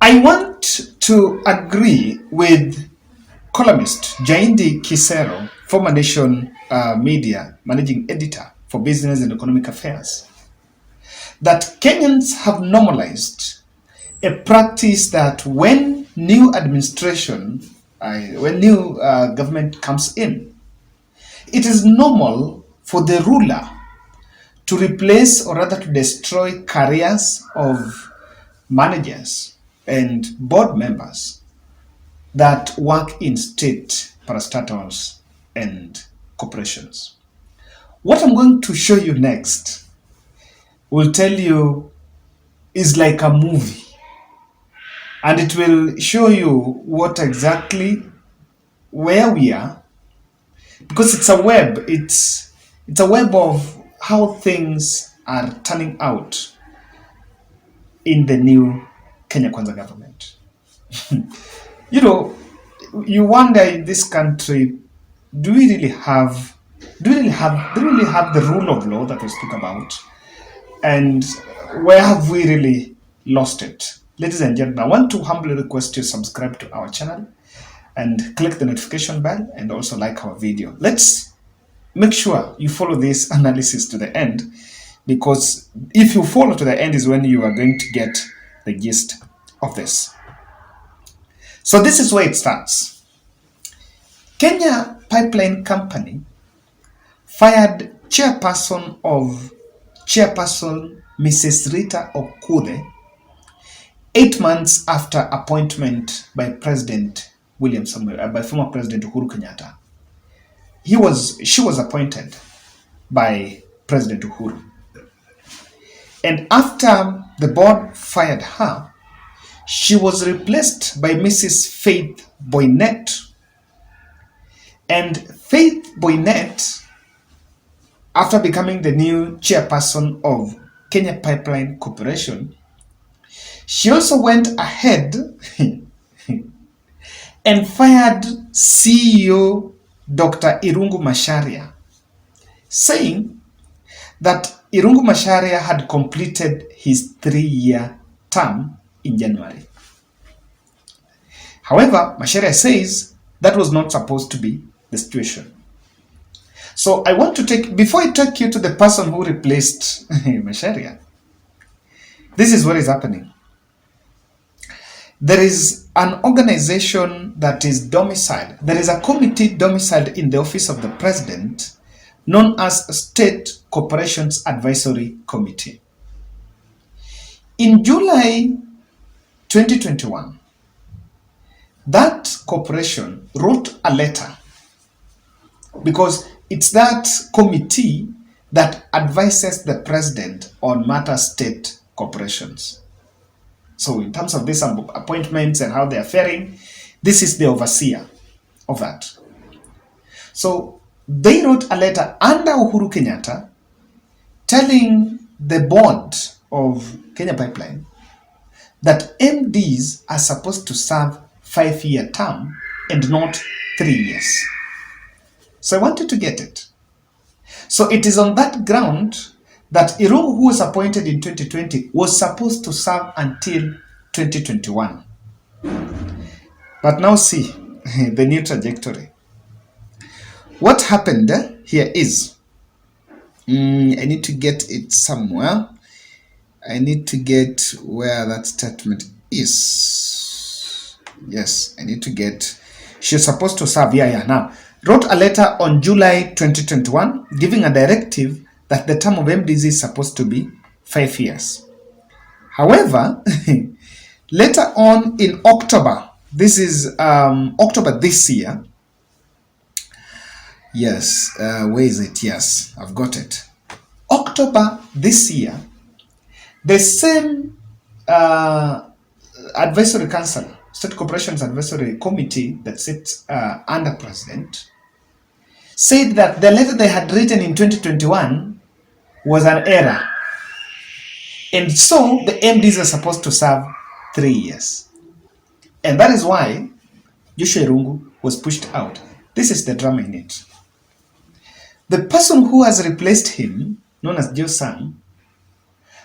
I want to agree with columnist Jaindi Kisero, former Nation Media managing editor for business and economic affairs, that Kenyans have normalized a practice that when new administration, when new government comes in, it is normal for the ruler to replace or rather to destroy careers of managers and board members that work in state parastatals and corporations. What I'm going to show you next will tell you is like a movie, and it will show you what exactly where we are, because it's a web. It's a web of how things are turning out in the new Kenya Kwanza government. You know, you wonder in this country, do we really have the rule of law that we speak about, and where have we really lost it? Ladies and gentlemen, I want to humbly request you subscribe to our channel and click the notification bell and also like our video. Let's make sure you follow this analysis to the end, because if you follow to the end is when you are going to get the gist of this. So this is where it starts. Kenya Pipeline Company fired chairperson Mrs. Rita Okude 8 months after appointment by President by former President Uhuru Kenyatta. She was appointed by President Uhuru. And after the board fired her, she was replaced by Mrs. Faith Boynet. And Faith Boynet, after becoming the new chairperson of Kenya Pipeline Corporation, she also went ahead and fired CEO Dr. Irungu Macharia, saying that Irungu Macharia had completed his 3-year term in January. However, Macharia says that was not supposed to be the situation. So I want to before I take you to the person who replaced Macharia, this is what is happening. There is an organization that is domiciled. There is a committee domiciled in the office of the president known as State Corporations Advisory Committee. In July 2021, that corporation wrote a letter, because it's that committee that advises the president on matters state corporations. So in terms of these appointments and how they are faring, this is the overseer of that. So they wrote a letter under Uhuru Kenyatta telling the board of Kenya Pipeline that MDs are supposed to serve 5-year term and not 3 years. So I wanted to get it. So it is on that ground that Irungu, who was appointed in 2020, was supposed to serve until 2021. But now see the new trajectory. What happened here is, I need to get it somewhere. I need to get where that statement is. Yes, I need to get, she's supposed to serve, now. Wrote a letter on July 2021 giving a directive that the term of MDs is supposed to be 5 years. However, later on in October, this is October this year. Yes, where is it? Yes, I've got it. October this year, the same advisory council, State Corporations Advisory Committee that sits under President, said that the letter they had written in 2021 was an error. And so the MDs are supposed to serve 3 years. And that is why Joshua Irungu was pushed out. This is the drama in it. The person who has replaced him, known as Joe Sang,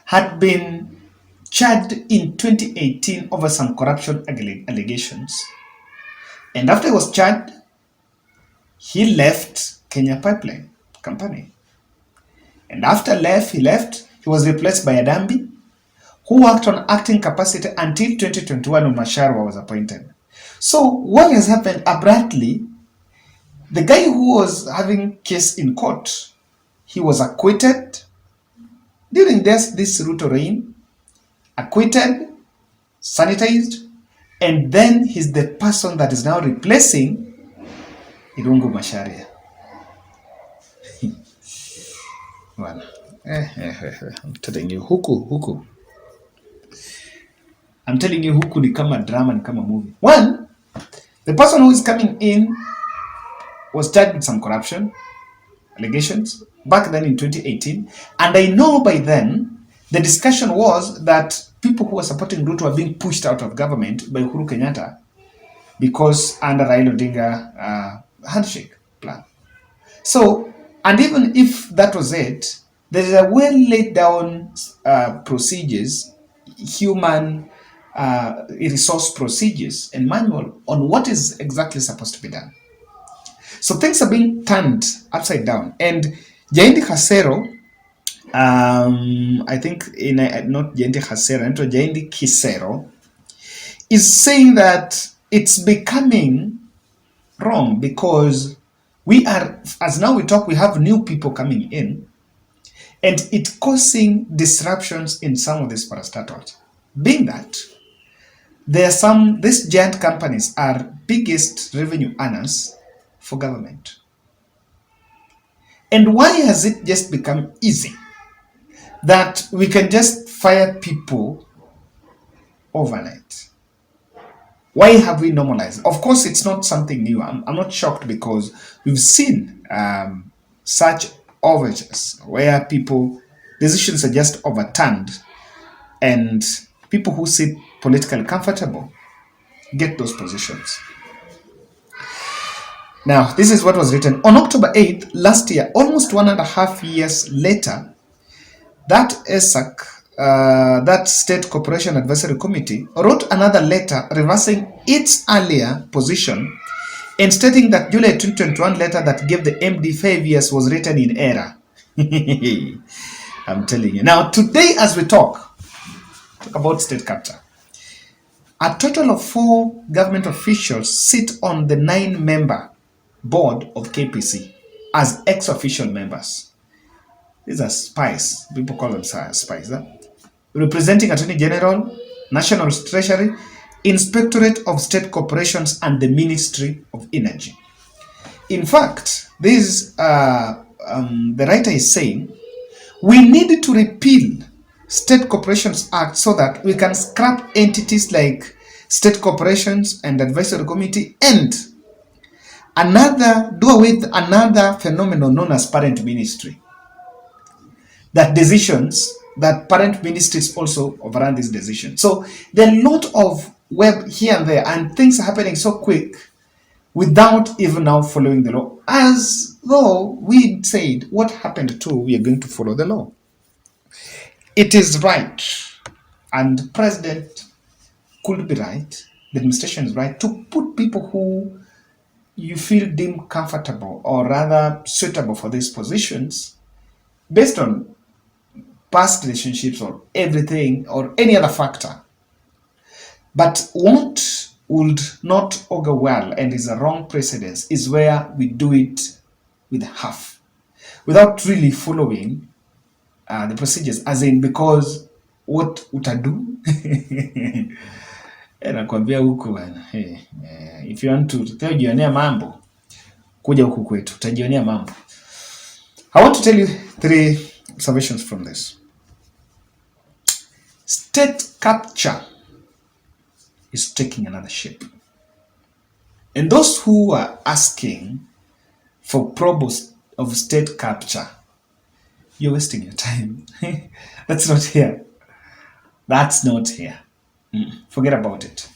had been charged in 2018 over some corruption allegations. And after he was charged, he left Kenya Pipeline Company. And after he left, he was replaced by Adambi, who worked on acting capacity until 2021 when Masharwa was appointed. So what has happened abruptly, the guy who was having case in court, he was acquitted during this Ruto reign, acquitted, sanitized, and then he's the person that is now replacing Irungu Macharia. Well, I'm telling you, huku. I'm telling you, huku ni kama drama, ni kama movie. One, the person who is coming in was charged with some corruption allegations back then in 2018. And I know by then, the discussion was that people who were supporting Ruto were being pushed out of government by Uhuru Kenyatta because under Raila Odinga handshake plan. So, and even if that was it, there is a well laid down procedures, human resource procedures and manual on what is exactly supposed to be done. So things are being turned upside down. And Jaindi Khasero, I think not Jaindi Khasero, Jaindi Kisero, is saying that it's becoming wrong because we are, as now we talk, we have new people coming in and it's causing disruptions in some of these parastatals. Being that there are these giant companies are biggest revenue earners for government. And why has it just become easy that we can just fire people overnight? Why have we normalized? Of course, it's not something new. I'm not shocked because we've seen such overtures where decisions are just overturned and people who sit politically comfortable get those positions. Now, this is what was written. On October 8th last year, almost 1.5 years later, that ESAC, that State Corporation Advisory Committee, wrote another letter reversing its earlier position and stating that July 2021 letter that gave the MD 5 years was written in error. I'm telling you. Now, today as we talk about state capture, a total of 4 government officials sit on the 9-member board of KPC as ex-official members. These are spies. People call them spies. Representing Attorney General, National Treasury, Inspectorate of State Corporations, and the Ministry of Energy. In fact, the writer is saying, we need to repeal State Corporations Act so that we can scrap entities like State Corporations and Advisory Committee and do away with another phenomenon known as parent ministry. That parent ministries also overrun these decisions. So there are a lot of web here and there, and things are happening so quick without even now following the law. As though we said, what happened to we are going to follow the law. It is right, and the president could be right, the administration is right, to put people who you feel deemed comfortable or rather suitable for these positions based on past relationships or everything or any other factor. But what would not augur well and is a wrong precedence is where we do it with half, without really following the procedures, as in because what utadu nakwambia huku bana, if you want to utajionea mambo, kuja huku kwetu utajionea mambo. I want to tell you 3 observations from this. State capture is taking another shape. And those who are asking for probes of state capture, you're wasting your time. That's not here. That's not here. Forget about it.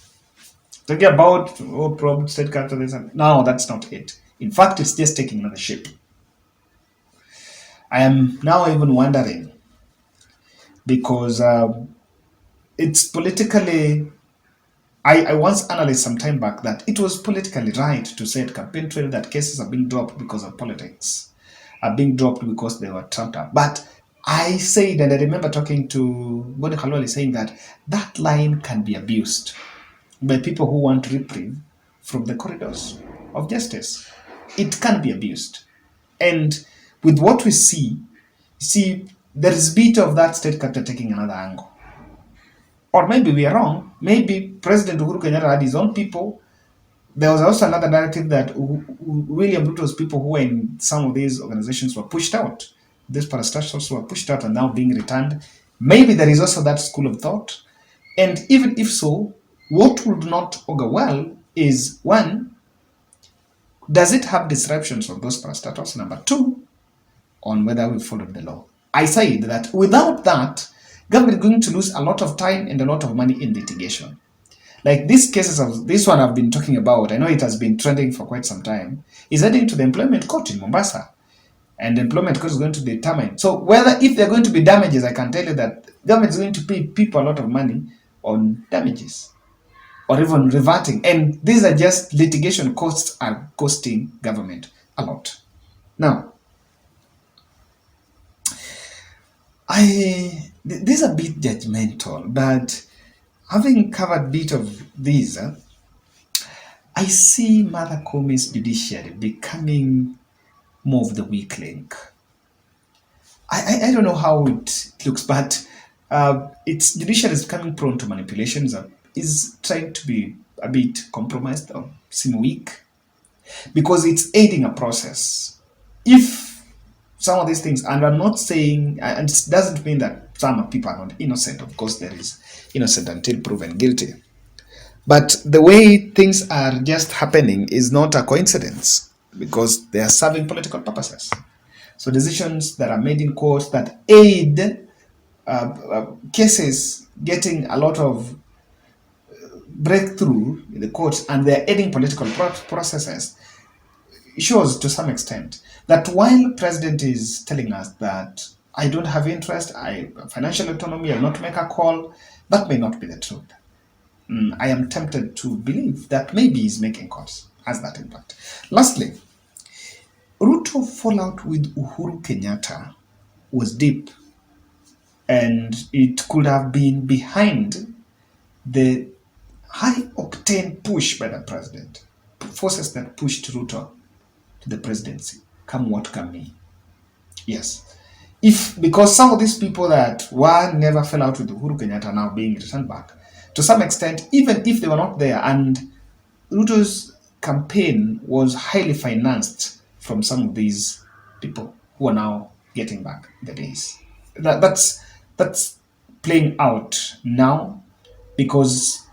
Forget about probe state capture. No, that's not it. In fact, it's just taking another shape. I am now even wondering because it's politically, I once analyzed some time back that it was politically right to say at campaign trail that cases are being dropped because of politics, are being dropped because they were trumped up. But I said, and I remember talking to Boni Khalwale saying that that line can be abused by people who want reprieve from the corridors of justice. It can be abused. And with what we see, there is a bit of that state capture taking another angle. Or maybe we are wrong. Maybe President Uhuru Kenyatta had his own people. There was also another narrative that William Ruto's people who were in some of these organizations were pushed out. These parastatals were pushed out and now being returned. Maybe there is also that school of thought. And even if so, what would not augur well is, one, does it have disruptions of those parastatals? Number two, on whether we followed the law. I said that without that, government is going to lose a lot of time and a lot of money in litigation. Like these cases of this one I've been talking about, I know it has been trending for quite some time, is heading to the employment court in Mombasa. And the employment court is going to determine. So whether, if there are going to be damages, I can tell you that government is going to pay people a lot of money on damages or even reverting. And these are just litigation costs are costing government a lot. Now, this is a bit judgmental, but having covered a bit of these, I see Martha Koome's judiciary becoming more of the weak link. I don't know how it looks, but its judiciary is becoming prone to manipulations, is trying to be a bit compromised or seem weak because it's aiding a process. If some of these things, and I'm not saying, and it doesn't mean that some people are not innocent. Of course, there is innocent until proven guilty. But the way things are just happening is not a coincidence because they are serving political purposes. So decisions that are made in court that aid cases getting a lot of breakthrough in the courts and they're aiding political processes shows to some extent that while president is telling us that I don't have interest, financial autonomy, I will not make a call, that may not be the truth. I am tempted to believe that maybe he's making calls, has that impact. Lastly, Ruto fallout with Uhuru Kenyatta was deep and it could have been behind the high-octane push by the president, forces that pushed Ruto to the presidency, come what come may. Yes. Because some of these people that were never fell out with Uhuru Kenyatta now being returned back, to some extent, even if they were not there, and Ruto's campaign was highly financed from some of these people who are now getting back the days. That's playing out now because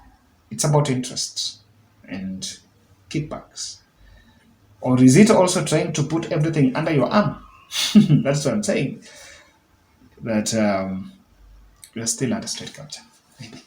it's about interests and kickbacks. Or is it also trying to put everything under your arm? That's what I'm saying. That we are still under state capture, maybe.